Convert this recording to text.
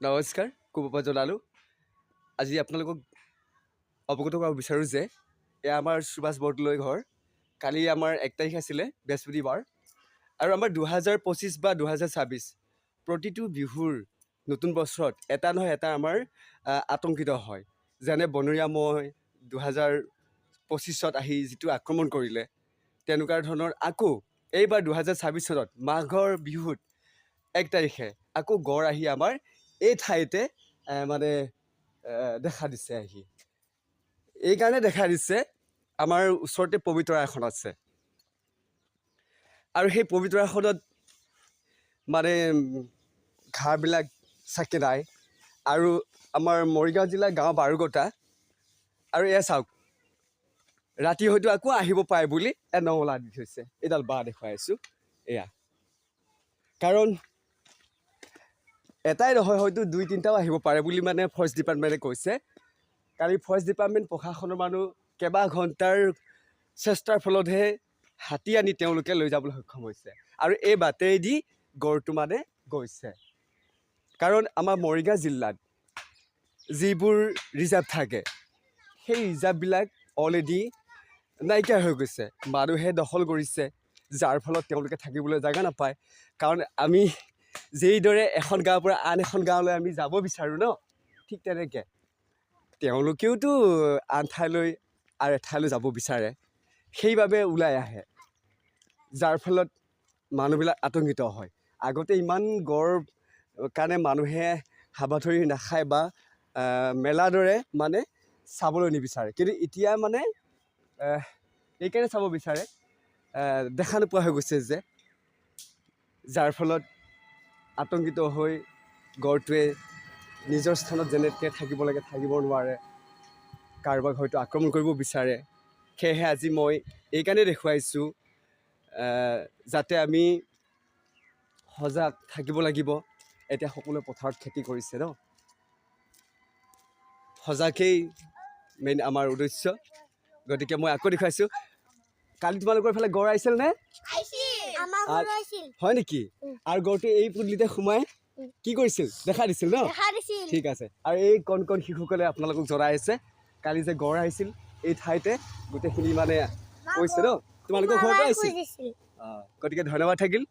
নমস্কাৰ কুপপা জনালোঁ আজি আপোনালোকক অৱগত কৰাব বিচাৰোঁ যে এয়া আমাৰ সুভাষ বৰদলৈ ঘৰ কালি আমাৰ 1 তাৰিখ আছিলে বৃহস্পতিবাৰ আৰু আমাৰ 2025 বা 2026 প্ৰতিটো বিহুৰ নতুন বছৰত এটা নহয় এটা আমাৰ আতংকিত হয় যেনে বনৰীয়া মহ 2025ত আহি যিটো আক্ৰমণ কৰিলে তেনেকুৱা ধৰণৰ আকৌ এইবাৰ 2026 চনত মাঘৰ বিহুত 1 তাৰিখে আকৌ গড় আহি আমাৰ এই ঠাইতে মানে দেখা দিছে আহি এইকাৰণে দেখা দিছে আমাৰ ওচৰতে পবিতৰা এখন আছে আৰু সেই পবিতৰাখনত মানে ঘাঁহবিলাক চাকে নাই আৰু আমাৰ মৰিগাঁও জিলাৰ গাঁও বাৰুগটা আৰু এয়া চাওক ৰাতি হয়তো আকৌ আহিব পাৰে বুলি নঙলা দি থৈছে এইডাল বাঁহ দেখুৱাই আছোঁ এয়া কাৰণ এটাই নহয় হয়তো 2-3টাও আহিব পাৰে বুলি মানে ফৰেষ্ট ডিপাৰ্টমেণ্টে কৈছে কালি ফৰেষ্ট ডিপাৰ্টমেণ্ট প্ৰশাসনৰ মানুহ কেইবা ঘণ্টাৰ চেষ্টাৰ ফলতহে হাতী আনি তেওঁলোকে লৈ যাবলৈ সক্ষম হৈছে আৰু এই বাটেদি গড়টো মানে গৈছে কাৰণ আমাৰ মৰিগাঁও জিলাত যিবোৰ ৰিজাৰ্ভ থাকে সেই ৰিজাৰ্ভবিলাক অলৰেডি নাইকিয়া হৈ গৈছে মানুহে দখল কৰিছে যাৰ ফলত তেওঁলোকে থাকিবলৈ জেগা নাপায় কাৰণ আমি যেইদৰে এখন গাঁৱৰ পৰা আন এখন গাঁৱলৈ আমি যাব বিচাৰোঁ ন ঠিক তেনেকৈ তেওঁলোকেওতো আন ঠাইলৈ আৰু এঠাইলৈ যাব বিচাৰে সেইবাবে ওলাই আহে যাৰ ফলত মানুহবিলাক আতংকিত হয় আগতে ইমান গড় কাৰণে মানুহে হাবাথুৰি নাখায় বা মেলাৰ দৰে মানে চাবলৈ নিবিচাৰে কিন্তু এতিয়া মানে এইকাৰণে চাব বিচাৰে দেখা নোপোৱা হৈ গৈছে যে যাৰ ফলত আতংকিত হৈ গড়টোৱে নিজৰ স্থানত যেনেকৈ থাকিব লাগে থাকিব নোৱাৰে কাৰোবাক হয়তো আক্ৰমণ কৰিব বিচাৰে সেয়েহে আজি মই এইকাৰণে দেখুৱাইছোঁ যাতে আমি সজাগ থাকিব লাগিব এতিয়া সকলোৱে পথাৰত খেতি কৰিছে ন সজাগেই মেইন আমাৰ উদ্দেশ্য গতিকে মই আকৌ দেখুৱাইছোঁ কালি তোমালোকৰ ফালে গড় আহিছিল নে হয় নেকি আৰু গড়টো এই পুলিতে সোমাই কি কৰিছিল দেখা দিছিল ন ঠিক আছে আৰু এই কণ কণ শিশুসকলে আপোনালোকক জনাই আছে কালি যে গড় আহিছিল এই ঠাইতে গোটেইখিনি মানে কৈছে ন তোমালোকৰ ঘৰতে আহিছিল গতিকে ধন্যবাদ থাকিল